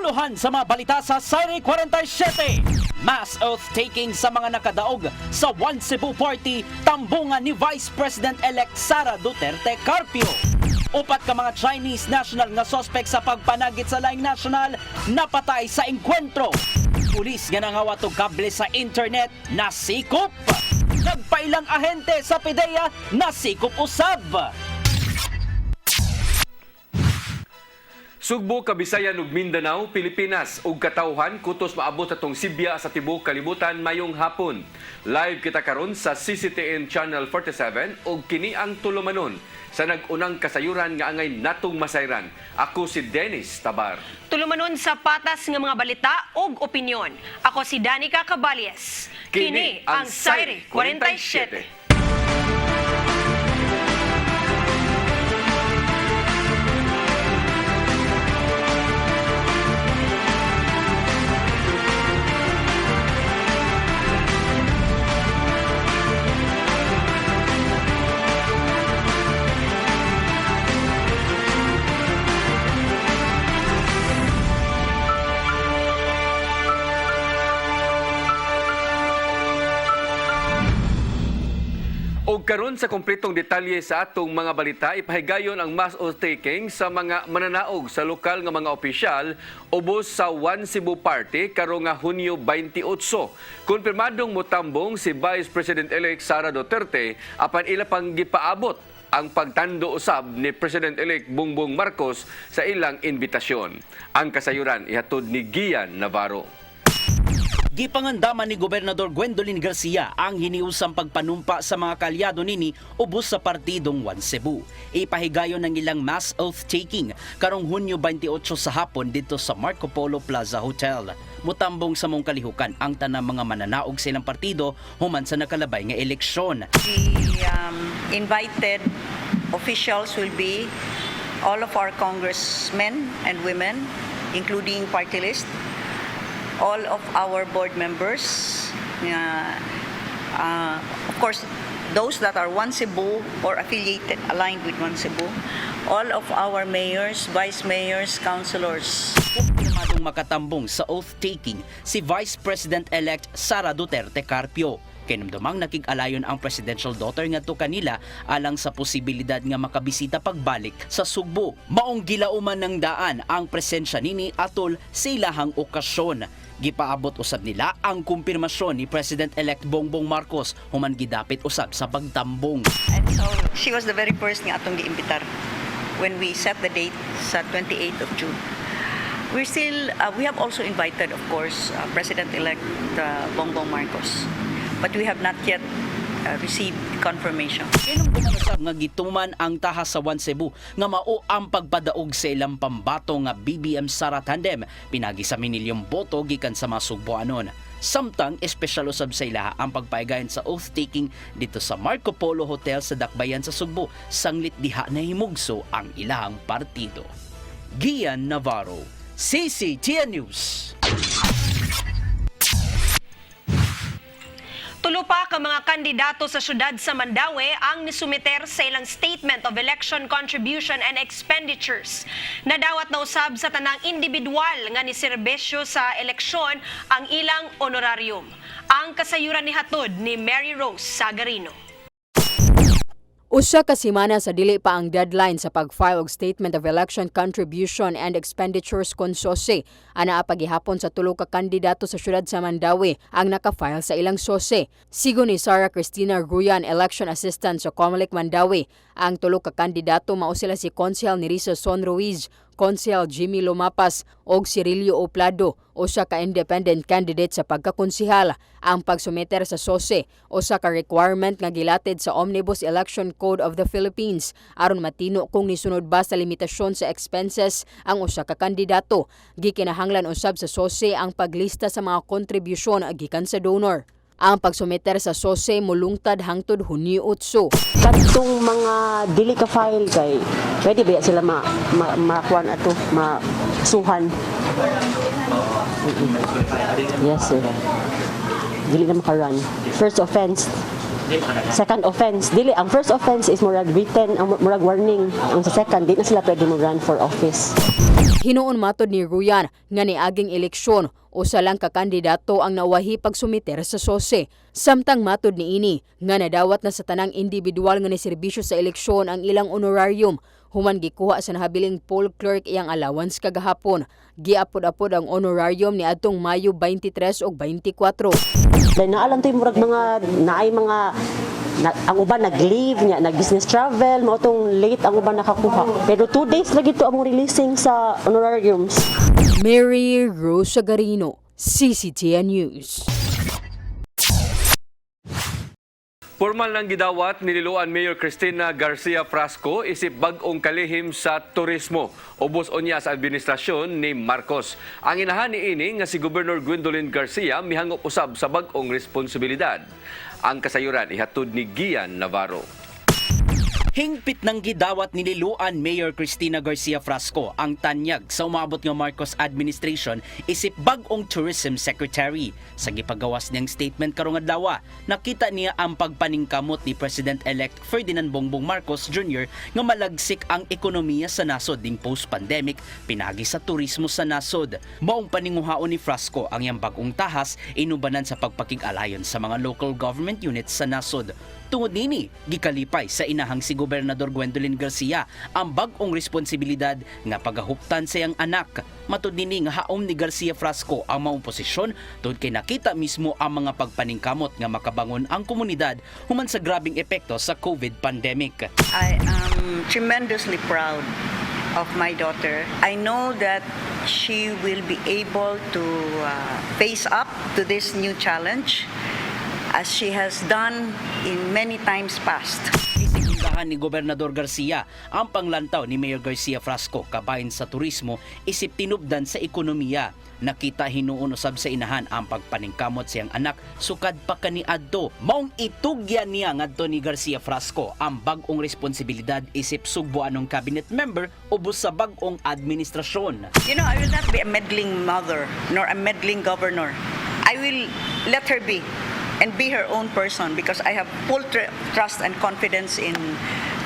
Puluhan sa mga balita sa Sayre 47. Mass oath-taking sa mga nakadaog sa One Cebu Party, tambungan ni Vice President-elect Sara Duterte Carpio. Upat ka mga Chinese national nga sospek sa pagpanagit sa laing national napatay sa engkwentro. Pulis nga nangawat og kable sa internet nasikop. Nagpailang ahente sa PIDEA nasikop usab. Sugbo, Kabisayan ug Mindanao, Pilipinas ug katawhan kutos maabot atong Sibya sa tibuok kalibutan mayong hapon. Live kita karon sa CCTN Channel 47 ug kini ang tulumanon sa nag-unang kasayuran nga angay natong masayran. Ako si Dennis Tabar. Tulumanon sa patas nga mga balita ug opinyon. Ako si Danica Caballes. Kini ang Sayre 47. Og karon sa kompletong detalye sa atong mga balita, ipahigayon ang mass oath-taking sa mga mananaog sa lokal nga mga opisyal ubos sa One Cebu Party karong nga Hunyo 28. Konfirmadong motambong si Vice President-elect Sara Duterte apan ila pang gipaabot ang pagtando usab ni President-elect Bongbong Marcos sa ilang invitasyon. Ang kasayuran ihatod ni Gian Navarro. Gipangandaman ni Gobernador Gwendolyn Garcia ang hiniusang pagpanumpa sa mga kalyado nini ubos sa partidong One Cebu. Ipahigayon ng ilang mass oath-taking karong Hunyo 28 sa hapon dito sa Marco Polo Plaza Hotel. Mutambong sa mong kalihukan ang tanang mga mananaog sa ilang partido human sa nakalabay nga eleksyon. The invited officials will be all of our congressmen and women, including party list, all of our board members, of course, those that are One Cebu or affiliated, aligned with One Cebu, all of our mayors, vice mayors, councilors. Pinadong makatambong sa oath-taking si Vice President-elect Sara Duterte Carpio. Kinumdumang nakig-alayon ang presidential daughter ngadto kanila alang sa posibilidad nga makabisita pagbalik sa Sugbo. Maong gilauman ng daan ang presensya nini atol sa ilahang okasyon. Gipaabot usab nila ang kumpirmasyon ni President-elect Bongbong Marcos human gidapit usab sa pagtambong. And so she was the very first nga atong giimbitar when we set the date sa 28th of June. We have also invited, of course, President-elect Bongbong Marcos. But we have not yet received confirmation. Kinong gumanusab nga gituman ang taha sa One Cebu nga mao ang pagpadaog sa ilang pambato nga BBM Sara Tandem pinagi sa minilyong boto gikan sa mga Sugboanon. Samtang espesyal usab sa ilaha ang pagpaigayon sa oath-taking dito sa Marco Polo Hotel sa Dakbayan sa Sugbo sanglit diha na himugso ang ilahang partido. Gian Navarro, CCTN News. Tulo pa ka mga kandidato sa syudad sa Mandaue ang nisumiter sa ilang Statement of Election Contribution and Expenditures. Nadawat na usab sa tanang individual nga niserbesyo sa eleksyon ang ilang honorarium. Ang kasayuran ni hatod ni Mary Rose Sagarino. Usa ka semana sa dili pa ang deadline sa pag-file og Statement of Election Contribution and Expenditures kon SOSE. Anaa pagihapon sa tulo ka kandidato sa syudad sa Mandaue ang naka-file sa ilang SOSE. Sigo ni Sara Cristina Ruyan, Election Assistant sa Comelec Mandaue, ang tulo ka kandidato mao sila si Konsehal Nerissa Son Ruiz, Konsehal Jimmy Lomapas og Cirilio Oplado, usa ka independent candidate sa pagkakonsehal. Ang pagsumeter sa SOSE, usa ka requirement nga gilatid sa Omnibus Election Code of the Philippines aron matino kung nisunod ba sa limitasyon sa expenses ang usa ka kandidato. Gikinahanglan usab sa SOSE ang paglista sa mga kontribusyon gikan sa donor. Ang pagsumeter sa SOSE mulungtad hangtod Hunyo 8. Kadtong mga dili ka file kay pwede ba sila marakuan ato masuhan. Yes sir. Dili na makaran. First offense. Second offense, dili ang first offense is murag written, ang murag warning. Ang sa second, di na sila pwede mo run for office. Hinuon matod ni Ruyan nga niaging eleksyon usa lang ka kandidato ang nawahi pagsumiter sa SOSE. Samtang matod niini nga nadawat na sa tanang individual nga niserbisyo sa eleksyon ang ilang honorarium. Human gikuha sa nahabiling poll clerk iyang allowance kagahapon. Giapod-apod ang honorarium ni adtong Mayo 23 ug 24. Dahil naalam tayo murag mga naay mga ang uban nag-leave niya, nag-business travel, mao tong late ang uban nakakuha. Pero 2 days lagi to among releasing sa honorariums. Mary Rosa Garino, CCTN News. Formal nang gidawat ni Liloan Mayor Cristina Garcia Frasco isip bag-ong kalihim sa turismo ubos unya sa administrasyon ni Marcos. Ang inahan niini nga si Gobernador Gwendolyn Garcia mihangop usab sa bag-ong responsibilidad. Ang kasayuran ihatod ni Gian Navarro. Hingpit ng gidawat ni Liloan Mayor Cristina Garcia Frasco ang tanyag sa umabot nga Marcos administration isip bag-ong tourism secretary. Sa gipagawas niyang statement karong adlaw, nakita niya ang pagpaningkamot ni President-elect Ferdinand Bongbong Marcos Jr. nga malagsik ang ekonomiya sa nasod ding post-pandemic pinagi sa turismo sa nasod. Maong paninguhaon ni Frasco ang iyang bag-ong tahas inubanan sa pagpakig-alayon sa mga local government units sa nasod. Tungod nini, gikalipay sa inahang si Gobernador Gwendolyn Garcia ang bag-ong responsibilidad nga pagahuptan sa iyang anak. Matud nini nga haom ni Garcia Frasco ang maong posisyon tungod kay nakita mismo ang mga pagpaningkamot nga makabangon ang komunidad human sa grabing epekto sa COVID pandemic. I am tremendously proud of my daughter. I know that she will be able to face up to this new challenge as she has done in many times past. Isigundahan ni Gobernador Garcia ang panglantaw ni Mayor Garcia Frasco kabahin sa turismo isip tinubdan sa ekonomiya. Nakita hinuon usab sa inahan ang pagpaningkamot siyang anak sukad pa kaniadto. Maong itugyan niya ngadto ni Garcia Frasco ang bag-ong responsibilidad isip sugbuan ng cabinet member ubos sa bag-ong administrasyon. You know, I will not be a meddling mother nor a meddling governor. I will let her be and be her own person because I have full trust and confidence in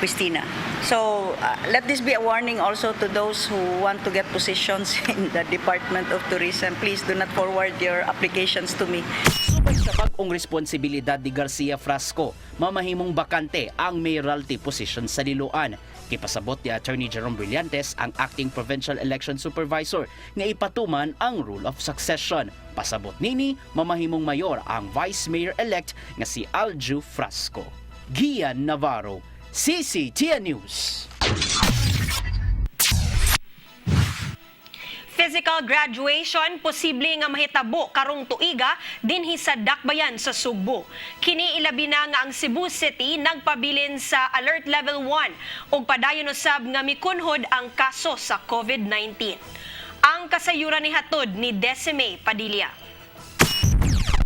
Cristina. So let this be a warning also to those who want to get positions in the Department of Tourism. Please do not forward your applications to me. Subay sa bag-ong responsibilidad ni Garcia Frasco, mamahimong bakante ang mayoralty position sa Liloan. Kipasabot ni Attorney Jerome Brillantes ang acting provincial election supervisor nga ipatuman ang rule of succession. Pasabot nini, mamahimong mayor ang vice mayor-elect nga si Alju Frasco. Gian Navarro, CCTN News. Physical graduation posible nga mahitabo karong tuiga dinhi sa Dakbayan sa Sugbo. Kini ilabi na nga ang Cebu City nagpabilin sa Alert Level 1 ug padayon usab nga mikunhod ang kaso sa COVID-19. Ang kasayuran ni hatod ni Decime Padilla.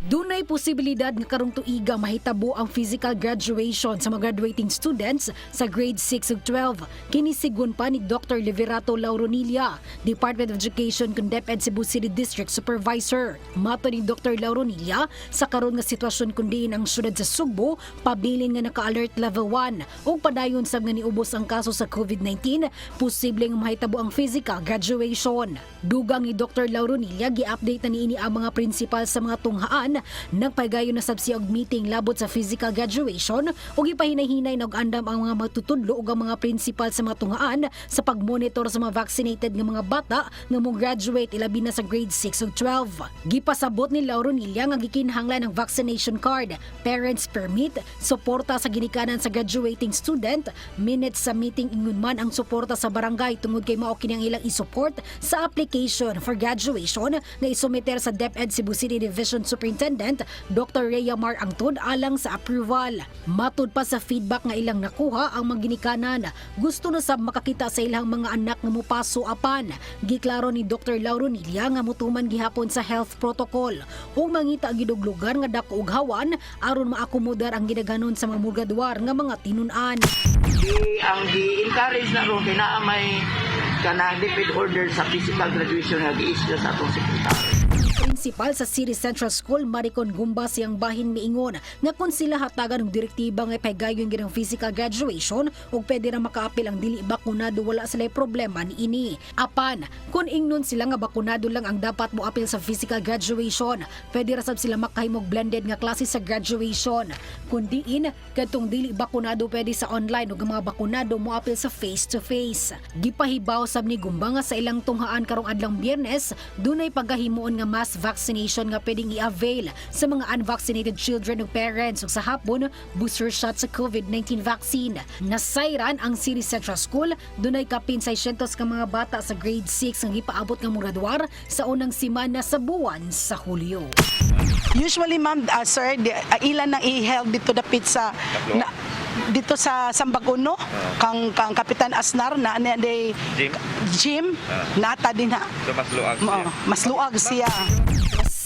Dunay posibilidad nga karong tuiga mahitabo ang physical graduation sa mga graduating students sa grade 6 ug 12. Kini sigon pa ni Dr. Liverato Lauronilla, Department of Education ug DepEd Cebu City District Supervisor. Mato ni Dr. Lauronilla, sa karon nga sitwasyon kundi ang syudad sa Sugbo pabilin nga naka-alert level 1 ug padayon sab nga niubos ang kaso sa COVID-19, posible nga mahitabo ang physical graduation. Dugang ni Dr. Lauronilla, gi-update na niini ang mga principal sa mga tunghaan nagpagayon na sab siya og meeting labot sa physical graduation ug ipahinay-hinay na og andam ang mga magtutudlo ug ang mga principal sa mga tunghaan sa pagmonitor sa mga vaccinated nga mga bata nga mo graduate ilabi na sa grade 6 ug 12. Gipasabot ni Lauronilla nga gikinahanglan ang vaccination card, parents permit, suporta sa ginikanan sa graduating student, minutes sa meeting ingon man ang suporta sa barangay tungod kay mao kini ang ilang i-support sa application for graduation nga isumiter sa DepEd Cebu City Division Superintendent Dr. Rhea Mar Angtod alang sa approval. Matud pa sa feedback nga ilang nakuha ang mga ginikanan, gusto na sab makakita sa ilang mga anak nga mopaso apan. Giklaro ni Dr. Lauronilla nga motuman gihapon sa health protocol ug mangita gid og lugar nga dako ug hawan aron maakomodar ang gidaghanon sa mga mugadwar nga mga tinun-an. Ang gi-encourage na ron kay naa may kanang DepEd order sa physical graduation nga gi-issue sa atong sekretary. Principal sa City Central School, Maricon Gumba siyang bahin miingon nga kung sila hatagan ng direktiba nga ipahigayon ginang physical graduation o pwede na makaapil ang dili bakunado wala sila problema ni ini. Apan, kung ingnon sila nga bakunado lang ang dapat mo apil sa physical graduation, pwede rasab sila makahimog blended nga klase sa graduation. Kung diin, kadtong dili bakunado pwede sa online o mga bakunado mo apil sa face-to-face. Gipahibaw sab ni Gumba nga sa ilang tunghaan karong adlang Biyernes, dunay paggahimuon nga mass vaccination nga pwedeng i-avail sa mga unvaccinated children ug parents ug sa hapon booster shot sa COVID-19 vaccine. Nasayran ang City Central School, dunay kapin 600 ka mga bata sa grade 6 ang gipaabot nga muradwar sa unang simana sa buwan sa Hulyo. Usually, ma'am, sir, ilan nang i-held dito dapit sa dito sa Sambaguno kang Kapitan Asnar na gym nata din ha. So mas luag siya.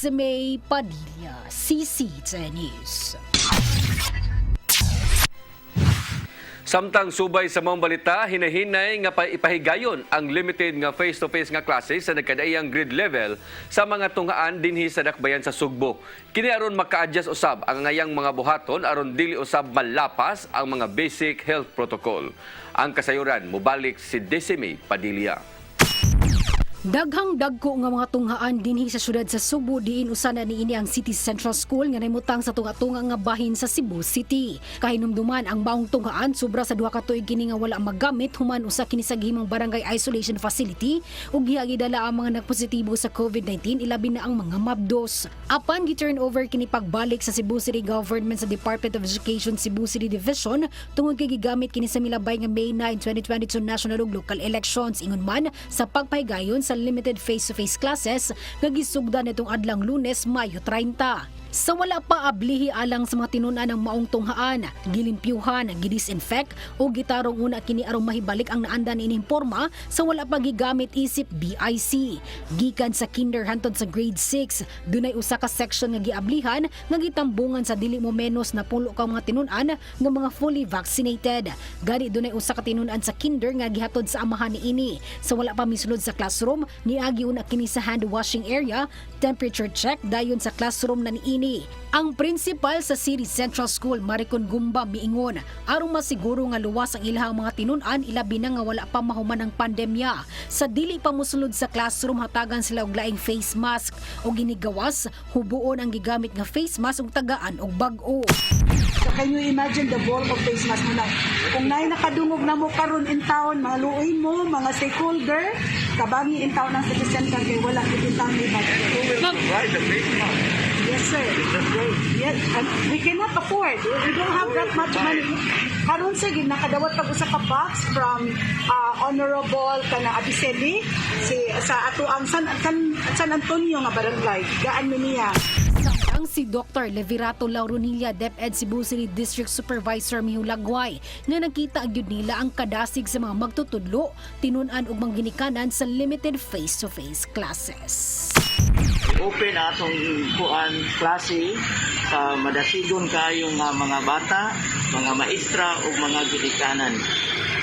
May Padilla, CC10 News. Samtang subay sa mga balita, hinahinay nga ipahigayon ang limited nga face-to-face nga klase sa nagkadaiyang grade level sa mga tunghaan dinhi sa dakbayan sa Sugbo. Kini aron maka-adjust usab ang ngayang mga buhaton aron dili usab malapas ang mga basic health protocol. Ang kasayuran mubalik si Desime Padilla. Daghang dagko nga mga tunghaan dinhi sa syudad sa Subo diin usana niini ang City Central School nga nahimutang sa tunga-tunga nga bahin sa Cebu City. Kahinumduman ang maong tunghaan sobra sa duha ka tuig kini nga wala magamit human usa kini sa gihimong barangay isolation facility ug gihagidala ang mga nagpositibo sa COVID-19 ilabi na ang mga mabdos. Apan gi-turn over kini pagbalik sa Cebu City Government sa Department of Education Cebu City Division tungod kay gigamit kini sa milabay nga May 9, 2022 national ug local elections ingon man sa pagpahigayon sa limited face-to-face classes nga gisugdan nitong adlang Lunes, Mayo 30. Sa wala pa ablihi alang sa mga tinunan ng maong tunghaan, gilimpyuhan, gidisinfect o gitarong una kini aron mahibalik ang naandan ining porma sa wala pa gigamit isip BIC. Gikan sa kinder hantod sa grade 6, dunay usa ka section nga giablihan nga gitambungan sa dili mo menos na 10 ka mga tinunan nga mga fully vaccinated. Gani dunay usa ka tinunan sa kinder nga gihatod sa amahan niini. Sa wala pa misulod sa classroom, niagi una kini sa hand washing area, temperature check dayon sa classroom na niini. Ang principal sa City Central School, Maricon Gumba, miingon aron masiguro nga luwas ang ilahang mga tinunan ilabi na nga wala pa mahuman ng pandemya. Sa dili pa mosulod sa classroom hatagan sila og laing face mask o ginigawas hubuon ang gigamit nga face mask ug tagaan og bag-o. So can you imagine the bulk of face mask mo na? Kung naay nakadungog na mo karon in town, mga luoy mo, mga stakeholder, kabangi in town ang City Central kay wala in town ni bag. Yes, sir. Yes, and we cannot afford. We don't have that much money. Karon sige nakadawat pag usa ka box from Honorable kana Abiseli sa ato ang San Antonio nga barangay. Gaan mi niya. Ang si Dr. Levirato Lauronilia, DepEd Cebu City District Supervisor Mihulagway, nga nakita gyud nila ang kadasig sa mga magtutudlo, tinunan ug mangginikanan sa limited face-to-face classes. Open atong klase sa madasigon kayo nga mga bata, mga maestra o mga ginikanan.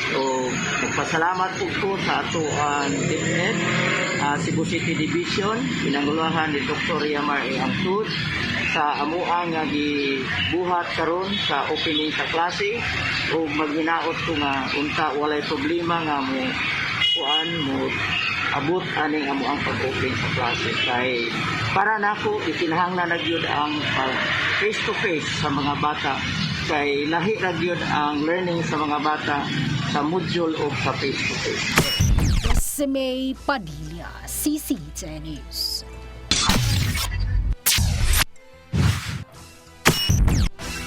So, nagpasalamat po ko sa ato ang DepEd, Cebu City Division, pinanguluhan ni Dr. Yamar A. Amtud, sa amuang nga gibuhat karon sa opening sa klase o maghinaot ko nga unta walay problema nga mo abot aning amuang pag-open sa klase kay para nako ikinahanglan na gyud ang face to face sa mga bata kay lahi ra gyud ang learning sa mga bata sa module o sa face to face. May Padilla, CC10 News.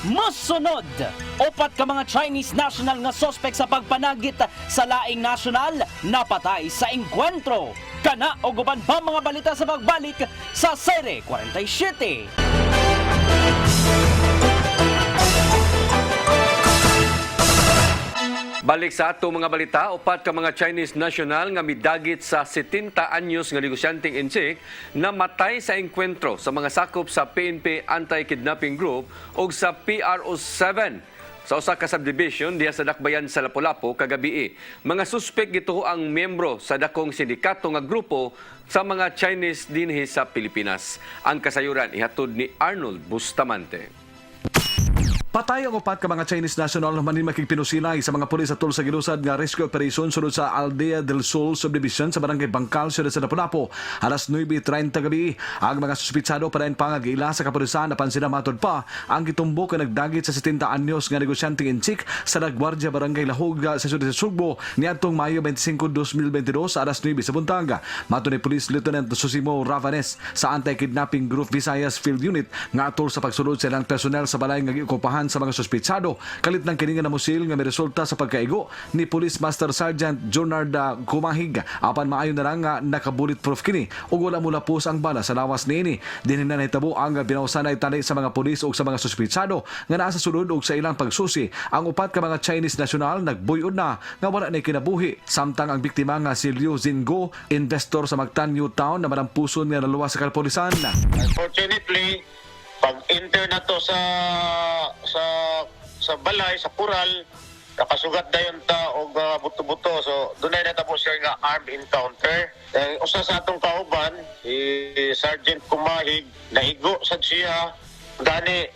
Masunod, upat ka mga Chinese national nga sospek sa pagpanagit sa laing nasyonal napatay sa engkwentro. Kana o guban pa mga balita sa pagbalik sa Sere 47. Balik sa ato mga balita, upat ka mga Chinese national nga midagit sa 70 anyos nga negosyanteng insik na matay sa engkwentro sa mga sakop sa PNP Anti-Kidnapping Group o sa PRO7 Sa usa ka subdivision diha sa Dakbayan sa Lapu-Lapu kagabi, mga suspek gituo ang miyembro sa dakong sindikato nga grupo sa mga Chinese dinhi sa Pilipinas. Ang kasayuran ihatod ni Arnold Bustamante. Patay ang upat ka mga Chinese national manin makigpinusilay sa mga pulis atol sa gilusad nga rescue operation sunod sa Aldea del Sol subdivision sa barangay Bangkal, siyudad sa Lapu-Lapu. Alas 9:30 gabi, ang mga suspitsado pa rin pangagila sa kapulisan apan sila matod pa ang gitumbok nga nagdagit sa 70 anyos nga negosyanteng inchik sa Nagwardya Barangay Lahog sa siyudad sa Sugbo niadtong Mayo 25, 2022 sa alas 9 sa buntag. Matod ni Police Lieutenant Susimo Ravanes sa Anti-Kidnapping Group Visayas Field Unit nga atol sa pagsulod sa ilang personnel sa balay nga giokupahan sa mga suspitsado kalit ng kini nga namusil nga miresulta sa pagkaigo ni Police Master Sergeant Jonard Kumahig apan maayo na lang nga naka-bulletproof kini ug wala mula pus ang bala sa lawas niini. Dinhi na nahitabo ang binawsanay tali sa mga pulis ug sa mga suspitsado nga naa sa sulod ug sa ilang pagsusi. Ang upat ka mga Chinese national nagbuyod na nga wala na kinabuhi samtang ang biktima nga si Liu Zingo, investor sa Mactan New Town na madampuson nga naluwas sa kapulisan. Unfortunately, pag-enter na to sa balay, sa kural, nakasugat dayon ta og buto-buto. So dunay na tabo siya nga armed encounter. Usa sa atong kauban, si Sergeant Kumahig, nahigo sad siya, gani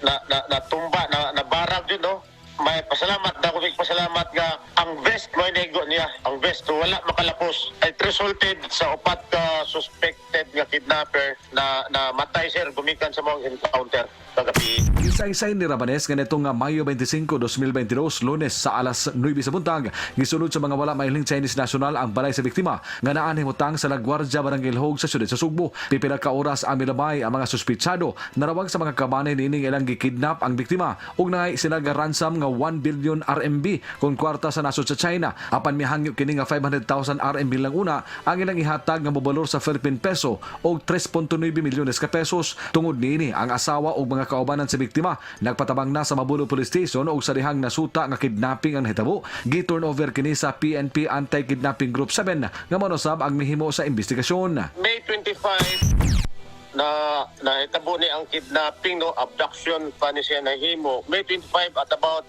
natumba, nabarag yun, no? May pasalamat na kumig pasalamat nga ang vest mo inigo niya, ang vest wala makalapos. It resulted sa upat ka suspected nga kidnapper na matay sir gumikan sa mga encounter kagabi. Isa-isay ni Rabanes nga netong Mayo 25, 2022 Lunes sa alas 9 sa buntag gisunod sa mga wala mahiling Chinese national ang balay sa biktima nga naa himutang sa Lagwardya Barangay Lahog sa siyudad sa Sugbo. Pipila ka oras ang milabay ang mga suspitsado narawag sa mga kabanay niining ilang gikidnap ang biktima ug nangay sinaga ransom nga 1 billion RMB kung kwarta sa nasod sa China. Apan mihangyo kini nga 500,000 RMB lang una ang ilang ihatag nga mobalor sa Philippine peso og 3.9 milyones ka pesos. Tungod niini ang asawa ug mga kaubanan sa biktima nagpatabang na sa Mabulo Police Station og sa dihang nasuta nga kidnapping ang nahitabo. Gi-turn over kini sa PNP Anti-Kidnapping Group 7 nga manusab ang mihimo sa investigasyon. May 25 na nahitabo ni ang kidnapping, no, abduction pa ni siya nahimo. May 25 at about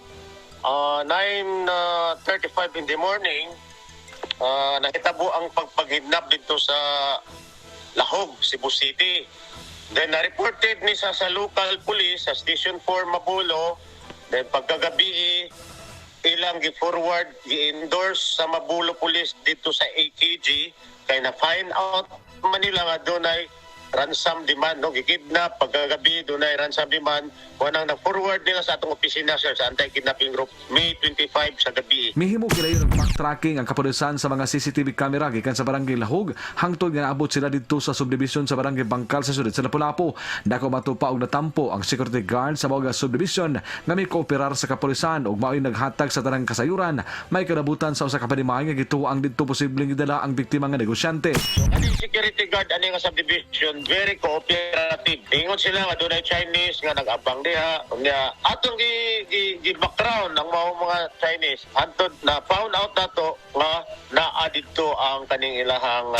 9:35 in the morning, nahitabo ang pagpag-kidnap dito sa Lahog, Cebu City. Then na-reported ni sa local police sa Station 4 Mabulo. Then pagkagabi ilang gi-forward, gi-endorse sa Mabulo Police dito sa AKG kay na-find out Manila nga dunay ransom demand, no, gikidnap pagkagabi dunay ransom demand kunang na-forward nila sa atong opisina sir sa Anti-Kidnapping Group May 25 sa gabi. Mihimo kilayon ng backtracking ang kapulisan sa mga CCTV camera gikan sa Barangay Lahog hangtod nga naabot sila dito sa subdivision sa Barangay Bangkal sa siyudad sa Lapu-Lapu. Dako matupa og natampo ang security guard sa mga subdivision nga may kooperar sa kapulisan ug mao'y naghatag sa tanang kasayuran. May kanabutan sa usa ka panimay nga gituo ang didto posibleng gidala ang biktima nga negosyante. Ani security guard ani nga subdivision very cooperative. Ingon sila nga dunay Chinese nga nag-abang diha. Nga atong gi-background ang mga Chinese. Antod na found out nato nga naa didto ang kaning ilahang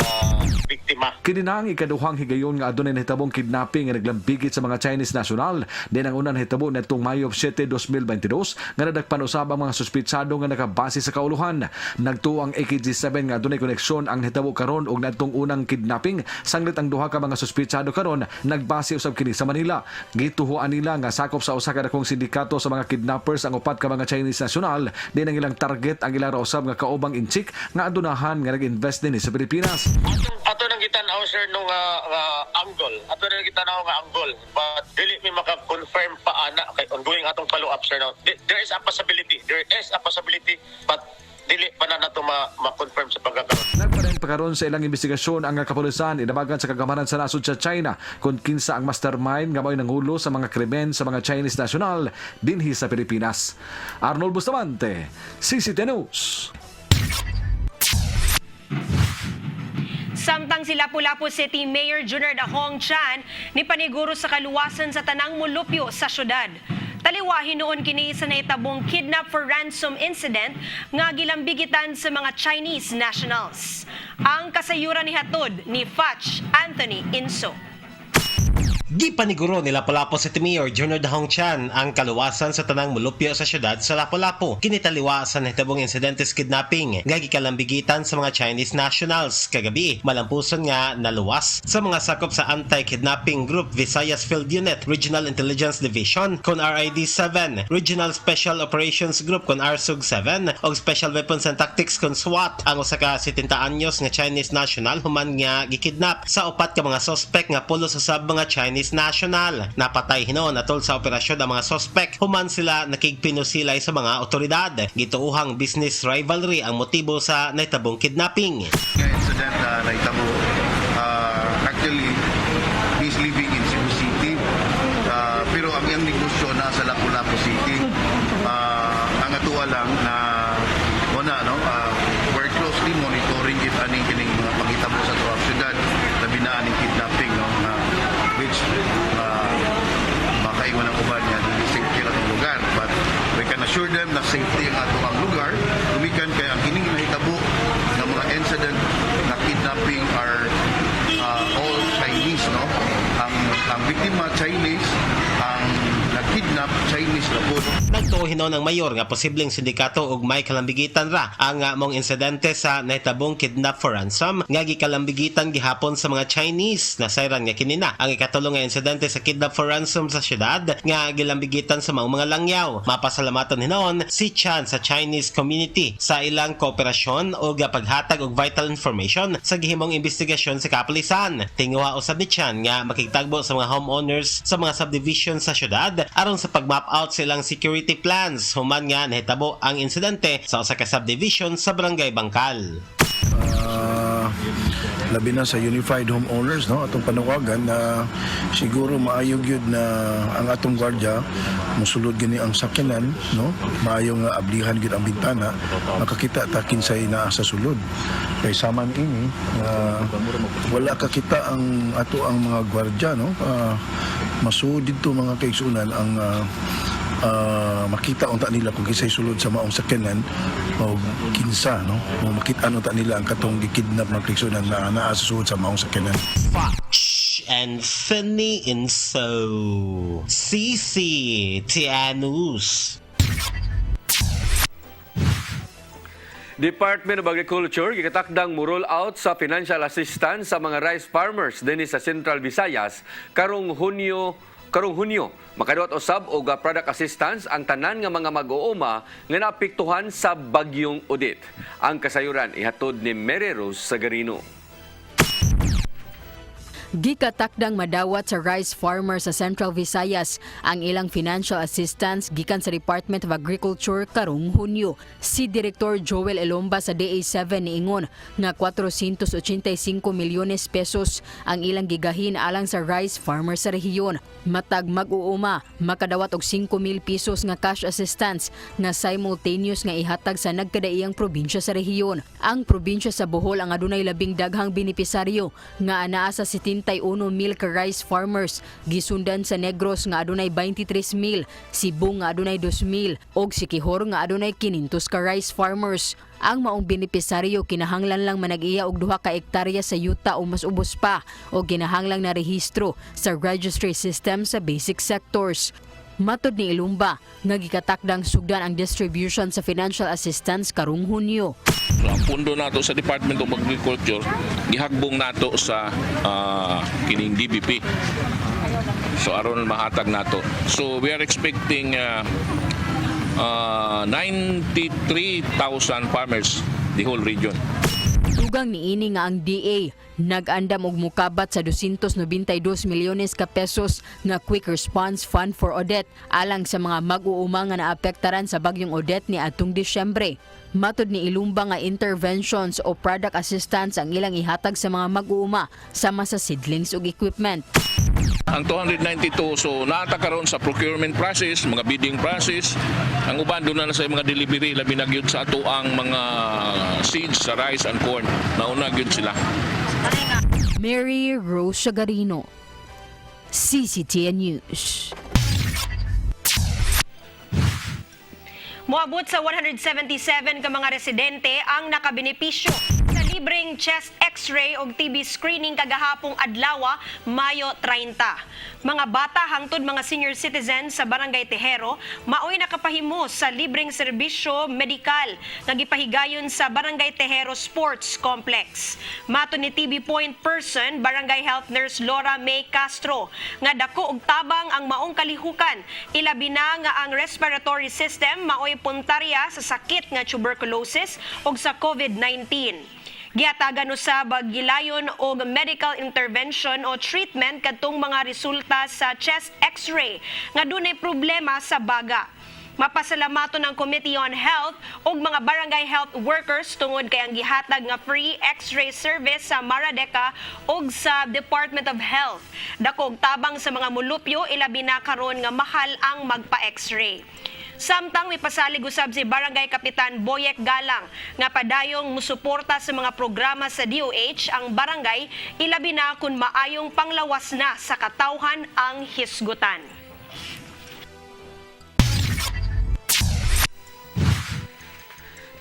biktima. Kini na ang ikaduhang higayon nga adunay nahitabong kidnapping nga naglambigit sa mga Chinese national. Din ang unang nahitabo netong Mayo 7, 2022 nga nadagpan usab ang mga suspitsado nga nakabase sa kauluhan. Nagtuo ang AKG-7 nga adunay koneksyon ang nahitabo karon og nadtong unang kidnapping sanglit ang duha ka mga suspitsado karon nagbase usab kini sa Manila. Gituhuan nila nga sakop sa usa ka dakong sindikato sa mga kidnappers ang upat ka mga Chinese national. Din ang ilang target ang ilang usab nga kaubang inchik nga adunahan nga nag-invest din sa Pilipinas. Ato nang gitanaw sir nung angle. Ato nang gitanaw nga angle. But dili mi maka-confirm pa ana kay ongoing atong follow-up sir now. There is a possibility. But dili pa na nato ma-confirm sa pagkakaroon. Nagpadayon pa karon sa ilang investigasyon ang kapulisan inabagan sa kagamanan sa nasod sa China kung kinsa ang mastermind nga mao'y nangulo sa mga krimen sa mga Chinese national dinhi sa Pilipinas. Arnold Bustamante, CCTV News. Samtang si Lapu-Lapu City Mayor Junior Dahong Chan ni paniguro sa kaluwasan sa tanang mulupyo sa syudad. Taliwahin noon kini sa naitabong kidnap for ransom incident nga gilambigitan sa mga Chinese nationals. Ang kasayuran ni hatod ni Fach Anthony Inso. Gipaniguro ni Lapu-Lapu City Mayor Junior Dahong Chan ang kaluwasan sa tanang mulupyo sa syudad sa Lapu-Lapu. Kinitaliwa sa nahitabong insidentes kidnapping nga gikalambigitan sa mga Chinese nationals. Kagabi, malampuson nga naluwas sa mga sakop sa anti-kidnapping group Visayas Field Unit, Regional Intelligence Division kon RID 7, Regional Special Operations Group kon RSUG 7 og Special Weapons and Tactics kon SWAT. Ang usa ka 70 anyos nga Chinese national human nga gikidnap sa upat ka mga suspect nga pulos usab mga Chinese national. Napatay hinon atol sa operasyon ang mga suspect human sila nakigpinusilay sa mga otoridad. Gituuhang business rivalry ang motibo sa nahitabong kidnapping. Incident na nahitabo, actually he's living in Cebu City, pero ang iyang negosyo na sa Lapu-Lapu City. Ang atuwa lang na we're closely monitoring if aning kining mga panghitabo sa tuwang syudad labi na aning kidnapping, which makaingon ang uban niya di safety lang ang lugar, but we can assure them na safety ang ato ang lugar. Tumikan kaya ang kining nahitabo ng mga incident na kidnapping are all Chinese, ang biktima Chinese, ang nakidnap Chinese na po. Nagtuhinon ng mayor nga posibleng sindikato ug may kalambigitan ra ang mong insidente sa nahitabong kidnap for ransom nga gikalambigitan gihapon sa mga Chinese. Nasayran nga kinina ang ikatulong nga insidente sa kidnap for ransom sa syudad nga gilambigitan sa mga langyaw. Mapasalamatan hinon si Chan sa Chinese community sa ilang kooperasyon o paghatag og vital information sa gihimong investigasyon sa kapulisan. Tinguha usab ni Chan nga makigtagbo sa mga homeowners sa mga subdivision sa syudad aron sa pag-map out silang security plans human nga nahitabo ang insidente sa usa ka subdivision sa Barangay Bangkal. Labi na sa Unified Homeowners, atong panawagan na siguro maayog yun na ang atong gwardiya musulod gani ang sakyanan, maayo nga ablihan gid ang bintana makakita takin sa ina sa sulod kay saman ini wala kakita ang ato ang mga gwardiya, masud dito mga kaigsunan ang makita unta nila kung kisay sulod sa maong sakyanan o kinsa, o makita unta nila ang katong gikidnap ng kaigsunan na naa sa sulod sa maong sakyanan. Fox and Fanny Inso CC Tianus. Department of Agriculture gikatakdang mo-roll out sa financial assistance sa mga rice farmers dinhi sa Central Visayas karong Hunyo, makadawat usab og product assistance ang tanan nga mga mag-uuma nga naapektuhan sa bagyong Odette. Ang kasayuran ihatod ni Mary Rose Sagarino. Gikatakdang madawat sa rice farmers sa Central Visayas ang ilang financial assistance gikan sa Department of Agriculture karong Hunyo. Si Direktor Joel Elomba sa DA7 niingon nga 485 milyones pesos ang ilang gigahin alang sa rice farmers sa rehiyon. Matag mag-uuma, makadawat og 5,000 pesos nga cash assistance nga simultaneous nga ihatag sa nagkadaiyang probinsya sa rehiyon. Ang probinsya sa Bohol ang adunay labing daghang benepisaryo nga anaa sa 71,000 ka rice farmers, gisundan sa Negros nga adunay 23,000, Cebu nga adunay 2,000 ug Siquijor nga adunay 500 ka rice farmers. Ang maong benepisaryo kinahanglan lang manag-iya og 2 ka ektarya sa yuta o mas ubos pa o kinahanglang na rehistro sa registry system sa basic sectors. Matod ni Ilumba, nagikatakdang sugdan ang distribution sa financial assistance karong Hunyo. So, ang pundo nato sa Department of Agriculture, gihagbong nato sa kining DBP. So aron mahatag nato. So we are expecting 93,000 farmers the whole region. Tugang niini nga ang DA nag-andam og mukabat sa 292 milyones ka pesos nga Quick Response Fund for Odette alang sa mga mag-uuma nga naapektaran sa bagyong Odette ni atong Disyembre. Matod ni Ilumba nga interventions o product assistance ang ilang ihatag sa mga mag-uuma sama sa seedlings ug equipment. Ang 292, so naata karon sa procurement process, mga bidding process. Ang uban doon na sa mga delivery, labi na gyud sa ato ang mga seeds sa rice and corn. Nauna gyud sila. Mary Rose Sagarino, CCTN News. Moabot sa 177 ka mga residente ang nakabenepisyo sa libreng chest x-ray o TB screening kagahapong adlaw, Mayo 30. Mga bata hangtod mga senior citizens sa Barangay Tejero maoy nakapahimo sa libreng serbisyo medikal nga gipahigayon sa Barangay Tejero Sports Complex. Mato ni TB Point Person Barangay Health Nurse Laura May Castro nga dako og tabang ang maong kalihukan, ilabi na nga ang respiratory system maoy puntarya sa sakit nga tuberculosis o sa COVID-19. Giatagan usab gilayon og medical intervention o treatment kadtong mga resulta sa chest x-ray nga dunay problema sa baga. Mapasalamaton ng Committee on Health ug mga barangay health workers tungod kay ang gihatag nga free x-ray service sa Maradeka ug sa Department of Health. Dakog tabang sa mga mulupyo, ilabi na karon nga mahal ang magpa-x-ray. Samtang may pasalig usab si Barangay Kapitan Boyek Galang nga padayong musuporta sa mga programa sa DOH ang barangay, ilabi na kung maayong panglawas na sa katawhan ang hisgutan.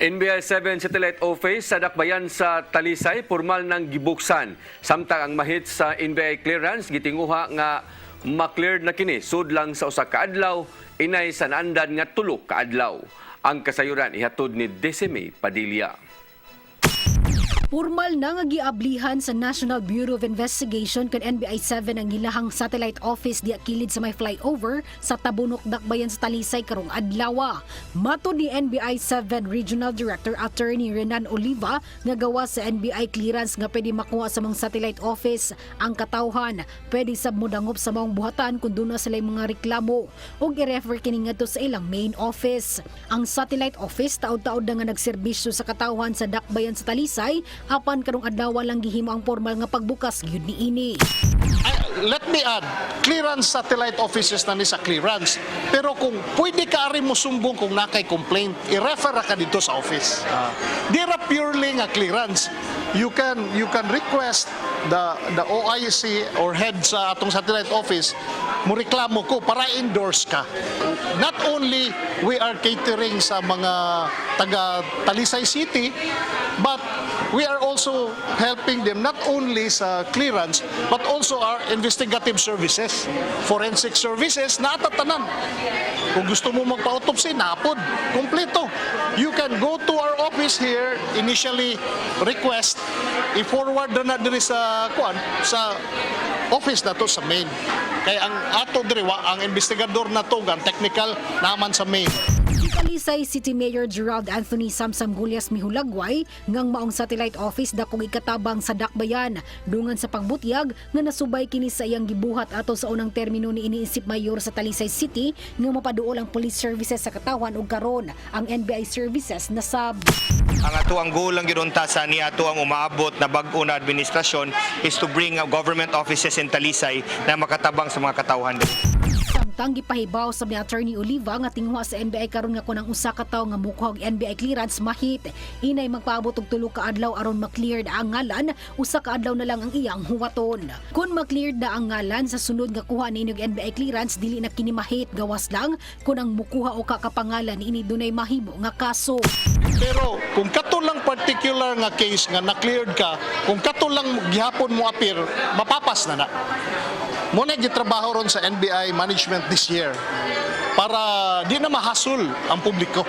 NBI 7 Satellite Office sa Dakbayan sa Talisay pormal nang gibuksan. Samtang ang mahit sa NBI clearance gitinguha nga ma-cleared na kini sudlang sa usa ka adlaw, inay sa naandan nga 3 ka adlaw. Ang kasayuran ihatod ni Decime Padilla. Formal na nga giablihan sa National Bureau of Investigation kan NBI 7 ang gilahang satellite office diya kilid sa may flyover sa Tabunok, Dakbayan sa Talisay karong adlaw. Matod ni NBI 7 Regional Director Attorney Renan Oliva nga gawa sa NBI clearance nga pwede makuha sa mga satellite office ang katawhan, pwede sab modangop sa maong buhatan kung doon na sila mga reklamo ug i-refer kini ngadto sa ilang main office. Ang satellite office taud-taud na nga nagserbisyo sa katawhan sa Dakbayan sa Talisay, apan karong adlaw lang gihimo ang formal nga pagbukas gyud niini. Let me add, clearance satellite offices na ni sa clearance. Pero kung pwede ka ari mo sumbong kung nakay complaint, i-refer ka dito sa office. Dira purely nga clearance. You can request the OIC or head sa atong satellite office mo reklamo ko para endorse ka. Not only we are catering sa mga taga Talisay City, but we are also helping them not only sa clearance but also our investigative services, forensic services na atatanan. Kung gusto mo magpa-autopsy, napod, kompleto. You can go to our office here, initially request, i-forward na diri sa office na to sa main. Kaya ang ato diriwa, ang investigador na to, ang technical naman sa main. Talisay City Mayor Gerald Anthony Samsam Gulyas mihulagway ngang maong satellite office dakong ikatabang sa Dakbayan dungan sa pagbutyag nga nasubay kini sa iyang gibuhat ato sa unang termino ni iniisip mayor sa Talisay City nga mapaduol ang police services sa katawan ug karon ang NBI services na sab. Ang ato ang goal lang gidunta sa ni ato ang umaabot na bag-o na administrasyon is to bring government offices in Talisay na makatabang sa mga katawhan. Samtang gipahibaw sa ni Attorney Oliva nga tinguha sa NBI karon nga kunang usa ka tawo nga mukuha og NBI clearance mahit, inay magpaabot og 3 ka adlaw aron ma-cleared ang ngalan, usa ka adlaw na lang ang iyang huwaton. Kung ma-cleared na ang ngalan sa sunod nga kuha ni inig NBI clearance, dili na kini mahit, gawas lang kun ang mukuha o kakapangalan ini dunay mahimo nga kaso. Pero kung kato lang particular nga case nga na-cleared ka, kung kato lang gihapon mo appear, mapapas na na. Muna gitrabaho ron sa NBI management this year para di na mahasol ang publiko.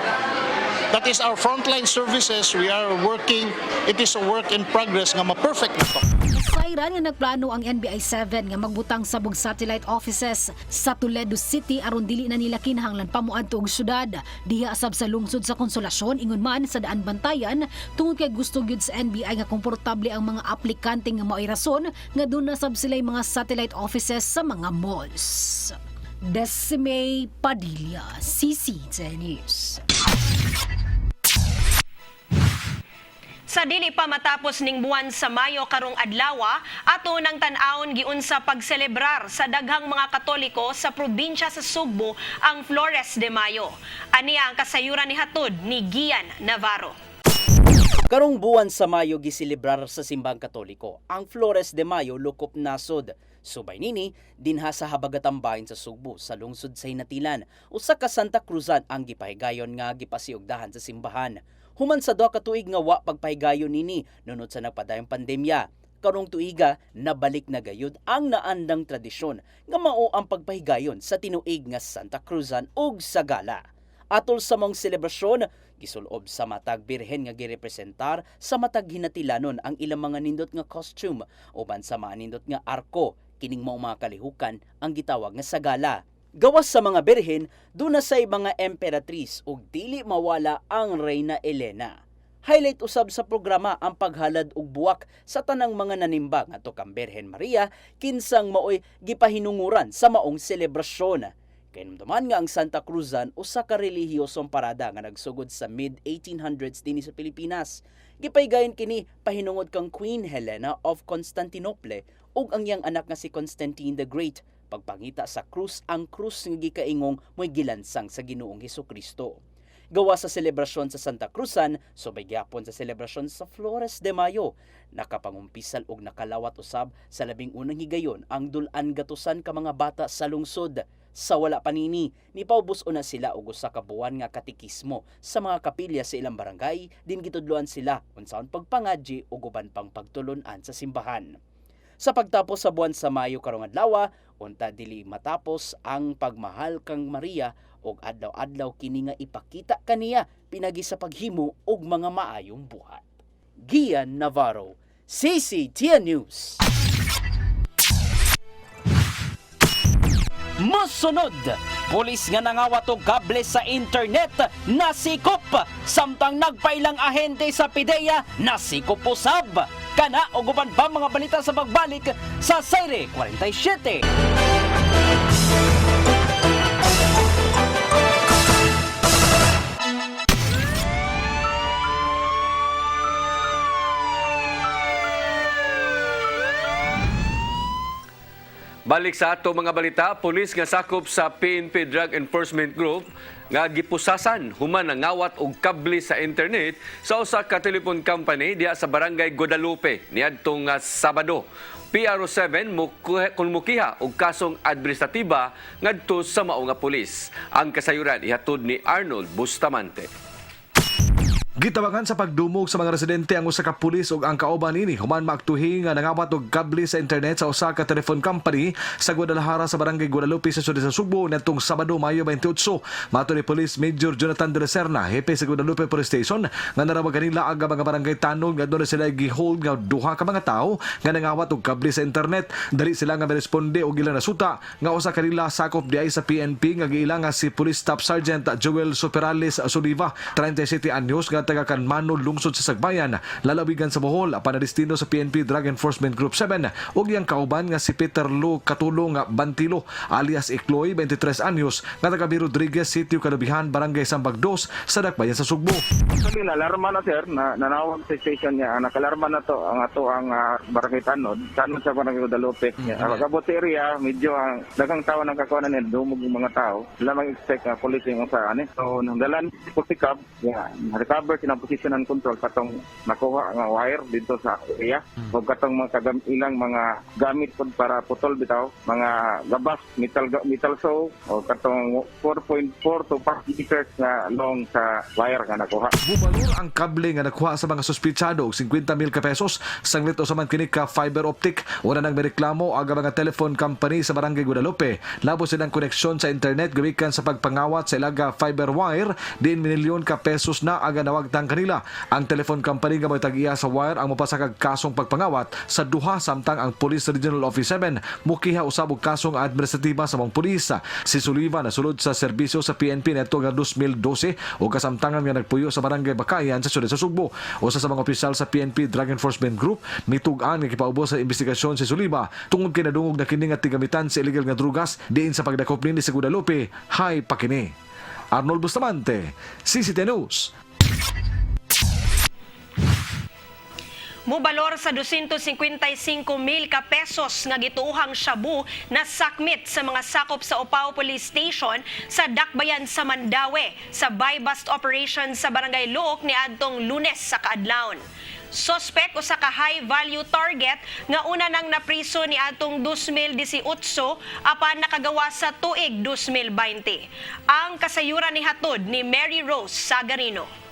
That is our frontline services. We are working. It is a work in progress nga ma-perfect na to. Sayran nga nagplano ang NBI 7 nga magbutang sabog satellite offices sa Toledo City aron dili na nila kinahanglan pamuadto og syudad. Diha asab sa lungsod sa Konsolasyon ingon man sa Daan Bantayan tungod kay gusto gyud sa NBI nga komportable ang mga aplikante nga mao'y rason nga doon na sab sila'y mga satellite offices sa mga malls. Decime Padilla, CCTV News. Sa dili pa matapos ning buwan sa Mayo karong adlaw, ato nang tan-awon giunsa pagselebrar sa daghang mga Katoliko sa probinsya sa Sugbo ang Flores de Mayo. Aniya ang kasayuran ni hatod ni Gian Navarro. Karong buwan sa Mayo giselebrar sa simbang Katoliko ang Flores de Mayo lukop nasod. Subay nini dinha sa habagatang bahin sa Sugbo sa lungsod sa Hinatilan usa ka Santa Cruzan ang gipahigayon nga gipasiugdahan sa simbahan. Human sa 2 ka tuig nga wa pagpahigayon nini nunod sa nagpadayong pandemya. Karong tuiga, nabalik na gayud ang naandang tradisyon nga mao ang pagpahigayon sa tinuig nga Santa Cruzan ug Sagala. Atol sa mong selebrasyon, gisulob sa matag birhen nga girepresentar sa matag hinatilanon ang ilang mga nindot nga costume uban sa mga nindot nga arko, kining mao mga kalihukan ang gitawag nga Sagala. Gawas sa mga birhen, duna say mga emperatris ug dili mawala ang Reyna Elena. Highlight usab sa programa ang paghalad og buwak sa tanang mga nanimba ngadto kang Birhen Maria kinsang maoy gipahinunguran sa maong selebrasyon. Kinumduman nga ang Santa Cruzan usa ka relihiyosong parada nga nagsugod sa mid-1800s dinhi sa Pilipinas. Gipaygayon kini pahinungod kang Queen Helena of Constantinople ug ang iyang anak nga si Constantine the Great. Pagpangita sa krus, ang krus nga gikaingong mo'y gilansang sa Ginoong Hesukristo. Gawa sa selebrasyon sa Santa Cruzan, subay gyapon sa selebrasyon sa Flores de Mayo. Nakapangumpisal og nakalawat usab sa labing unang higayon ang dulan gatusan ka mga bata sa lungsod. Sa wala panini, nipaubos una sila og usa ka buwan nga katikismo sa mga kapilya sa ilang barangay, din gitudloan sila unsaon pagpangadji ug uban pang pagtulon-an sa simbahan. Sa pagtapos sa buwan sa Mayo karong adlaw, unta dili matapos ang pagmahal kang Maria og adlaw-adlaw kini nga ipakita kaniya pinagi sa paghimo og mga maayong buhat. Gian Navarro, CCTN News. Mosunod, pulis nga nangawat og kable sa internet nasikop, samtang nagpailang ahente sa PIDEA nasikop usab. Kana og uban pa mga balita sa pagbalik sa Saire 47. Balik sa ato mga balita, pulis nga sakop sa PNP Drug Enforcement Group nga gipusasan human ang ngawat og kable sa internet sa usa ka telephone company diha sa Barangay Guadalupe niadtong Sabado. PRO7 mukiha og kasong administratiba ngadto sa mao nga pulis. Ang kasayuran ihatod ni Arnold Bustamante. Gitabangan sa pagdumog sa mga residente ang usa ka pulis ug ang kauban ini human maaktuhi nga nangawat og kable sa internet sa usa ka telephone company sa Guadalajara sa Barangay Guadalupe sa Sud sa Subo nitong Sabado, Mayo 28. Mato ni Police Major Jonathan de la Serna, hepe sa Guadalupe Police Station, nga narawag kanila ang mga barangay tanong nga doon sila gihold nga duha ka mga tao nga nangawat og kable sa internet. Dali sila nga miresponde og ilang nasuta nga usa kanila sakop diay sa PNP nga giila nga si Police Staff Sergeant Joel Superales Soliva, 37 anyos nga taga Kanmano, lungsod sa Sagbayan, lalawigan sa Bohol, panadistino sa PNP Drug Enforcement Group 7 ug iyang kauban nga si Peter Lu Katulong Bantilo alias Ikloy, 23 anyos, nga taga B. Rodriguez, Sitio Kalubihan, Barangay Sambag 2 sa Dakbayan sa Sugbo. Actually, nalarma na sir, nanawag sa station niya, nakalarma na to ang Barangay Tanod sa Barangay Guadalupe. Kabot area, medyo dagang tao ng kakuanan niya, dumog yung mga tao. Wala mag-expect na policing sa ano. So, nang dalan po si Cab, recover sinang position and control katong nakuha nga wire dito sa area. O katong mga ilang mga gamit po para putol bitaw, mga gabas, metal saw, o katong 4.4 to 5 meters na long sa wire nga nakuha. Bumalor ang kable nga nakuha sa mga suspitsado og 50,000 ka pesos. Sanglit usaman kini ka fiber optic. Una nang mereklamo ang mga telephone company sa Barangay Guadalupe. Labo silang koneksyon sa internet gawikan sa pagpangawat sa ilaga fiber wire. Din milyon ka pesos na aga nawagtang kanila. Ang telephone company nga may tag-iya sa wire ang mapasakag kasong pagpangawat sa duha, samtang ang Police Regional Office 7 mukiha usab og kasong administratiba sa mga pulis. Si Soliva nasulod sa serbisyo sa PNP neto nga 2012 o kasamtangan nga nagpuyo sa Barangay Bakayan sa siyudad sa Sugbo. Usa sa mga opisyal sa PNP Drug Enforcement Group mitugan nga kipaubos sa investigasyon si Soliva tungod kay nadungog na kini nga tigamitan sa illegal nga drugas diin sa pagdakop nini sa Guadalupe. Hay pakini. Arnold Bustamante, CCTN News. Mubalor sa 255,000 ka pesos nga gituuhang shabu na sakmit sa mga sakop sa Opao Police Station sa Dakbayan sa Mandaue sa buy-bust operation sa Barangay Luok ni adtong Lunes sa kaadlawon. Suspect o sa ka-high-value target nga una nang napriso ni atong 2018 apan nakagawa sa tuig 2020. Ang kasayuran ni hatod ni Mary Rose Sagarino.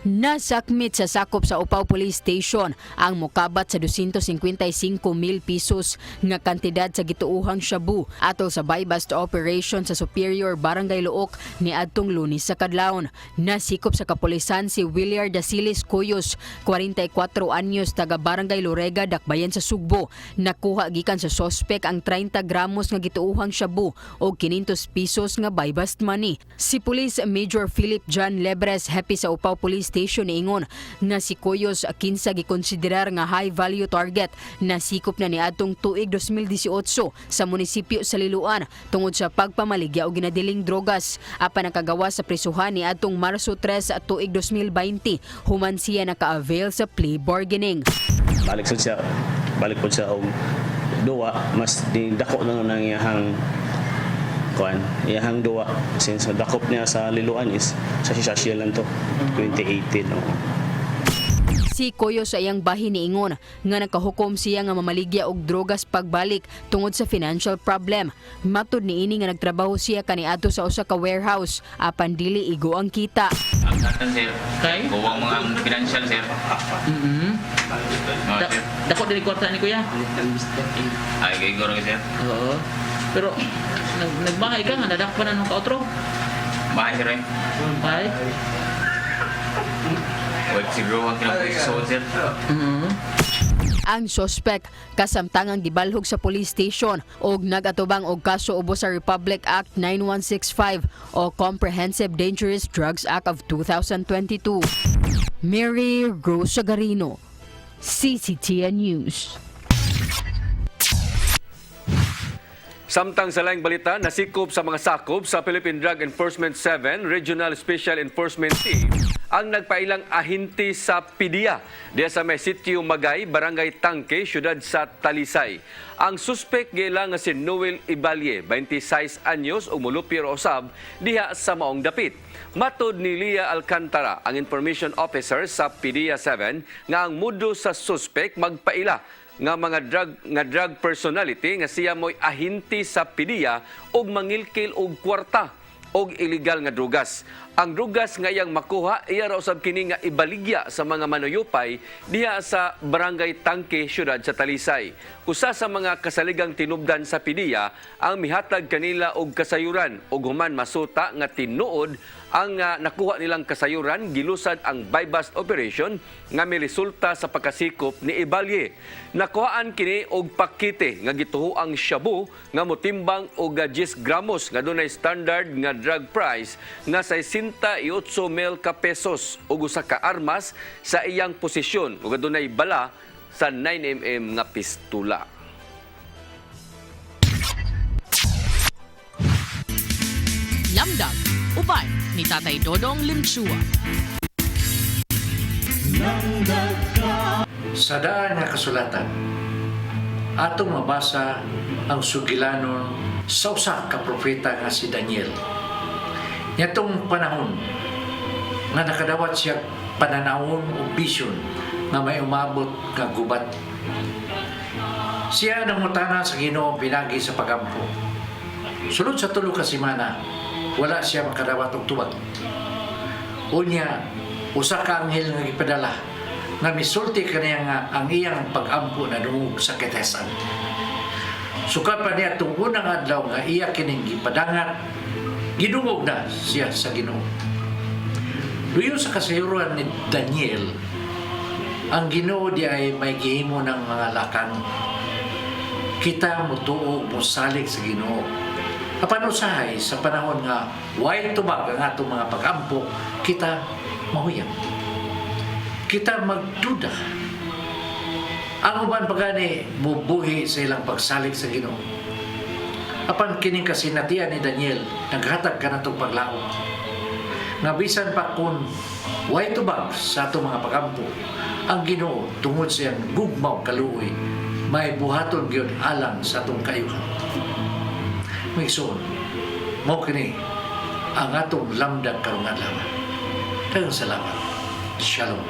Nasakmit sa sakop sa Upaw Police Station ang mokabat sa 255,000 pesos nga kantidad sa gituuhang shabu atol sa buy-bust operation sa Superior Barangay Luok ni adtong Lunes sa kadlawon. Nasikop sa kapulisan si Williard Dasilis Cuyos, 44 anyos, taga Barangay Lorega, Dakbayan sa Sugbo. Nakuha gikan sa sospek ang 30 gramos nga gituuhang shabu o 500 pesos nga buy-bust money. Si Police Major Philip John Lebres happy sa Upaw Police Station niingon nga si Cuyos kinsa gikonsiderar nga high value target na sikop na niadtong tuig 2018 sa munisipyo sa Liloan tungod sa pagpamaligya og ginadiling drogas. Apan nakagawa sa prisuhan niadtong Marso 3 tuig 2020 human siya naka-avail sa plea bargaining. Balik po siya og duwa mas dako na nang iyahang duwa since dakop niya sa Liloan is sa Sisial lang to 2018. Si Koyo sa iyang bahin niingon nga nakahukom siya nga mamaligya og drogas pagbalik tungod sa financial problem. Matud niini nga nagtrabaho siya kaniadto sa usa ka warehouse apan dili igo ang kita. Ang katan sir, kay kuwang mga financial sir. Dako dili kwarta ni kuya. Ay kay goro sir. Oo. Pero nagbahay ka nga nadakpan na nung ka-outro. Bahay sir. Bahay. Wait siguro ang kinapusuon sir. Ang suspect kasamtangang gibalhog sa police station og nagatubang og kaso ubos sa Republic Act 9165 o Comprehensive Dangerous Drugs Act of 2022. Mary Rose Sagarino, CCTN News. Samtang sa laing balita, nasikop sa mga sakop sa Philippine Drug Enforcement 7 Regional Special Enforcement Team ang nagpailang ahinti sa PDEA diya sa may sitio Magay, Barangay Tangke, siyudad sa Talisay. Ang suspek gila nga si Noel Ibalye, 26 anyos, umulupir osab diha sa maong dapit. Matod ni Lia Alcantara, ang information officer sa PDEA 7, nga ang mudo sa suspek magpaila nga mga drug personality nga siya mo'y ahinti sa PDEA og mangilkil og kwarta og illegal nga drugas. Ang drugas nga iyang makuha, iya raw sab kini nga ibaligya sa mga manuyupay diha sa Barangay Tangke, siyudad sa Talisay. Usa sa mga kasaligang tinubdan sa PDEA ang mihatag kanila og kasayuran ug human masuta nga tinuod ang nakuha nilang kasayuran, gilusad ang buy-bust operation nga may resulta sa pagkasikop ni Ibalye. Nakuhaan kini og pakite nga gituhuang shabu nga motimbang og 10 gramos nga dunay standard nga drug price nga 68,000 pesos ug usa ka armas sa iyang posisyon ug dunay bala sa 9mm nga pistola. Lamdag, uban ni Tatay Dodong Limchua. Sa daan nga kasulatan, atong mabasa ang sugilanon sa usa ka propeta nga si Daniel. Nitong panahon nga nakadawat siya pananawon o vision nga may umabot nga gubat. Siya nangutana sa Ginoo pinagi sa pagampo. Sulod sa tulo ka semana, wala siya makadawat og tubag. Unya, usa ka anghel nga gipadala nga misulti kaniya nga ang iyang pagampo na dungog sa ketesan. Sukat pa niya itong unang adlaw nga iya kining gipadangat, gidungog na siya sa Ginoo. Duyo sa kasayuran ni Daniel, ang Ginoo di ay may gihimo ng mga lakang. Kita mutuog, musalig sa Ginoo. Apan usahay sa panahon nga way tubag ang atong mga pagampo, kita mahuyang. Kita magduda. Ang uban pagani mubuhi sa ilang pagsalig sa Ginoo. Apan kining kasinatian ni Daniel, naghatag ka na itong paglaom. Nga bisan pa kung way tubag sa atong mga pagampo, ang Ginoo tungod sa iyang gugmaw kaluoy, may buhaton gyud alang sa atong kayuhan. Migsoon, mao kini ang atong lamdag karong adlaw. Daghang salamat. Shalom.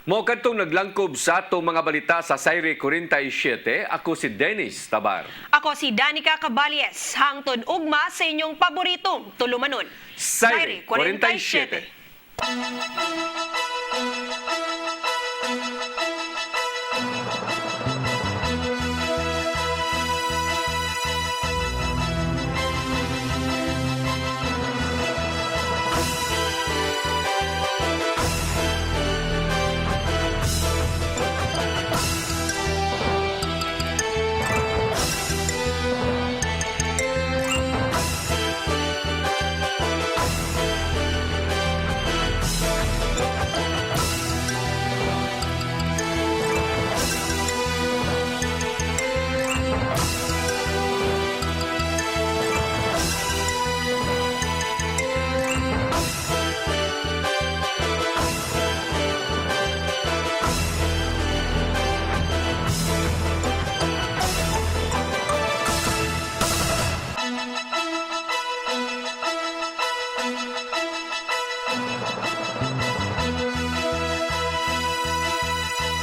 Mo kadtong naglangkob sa atong mga balita sa Saire 47, ako si Dennis Tabar. Ako si Danica Caballes, hangtod ugma sa inyong paboritong tulumanon. Saire 47.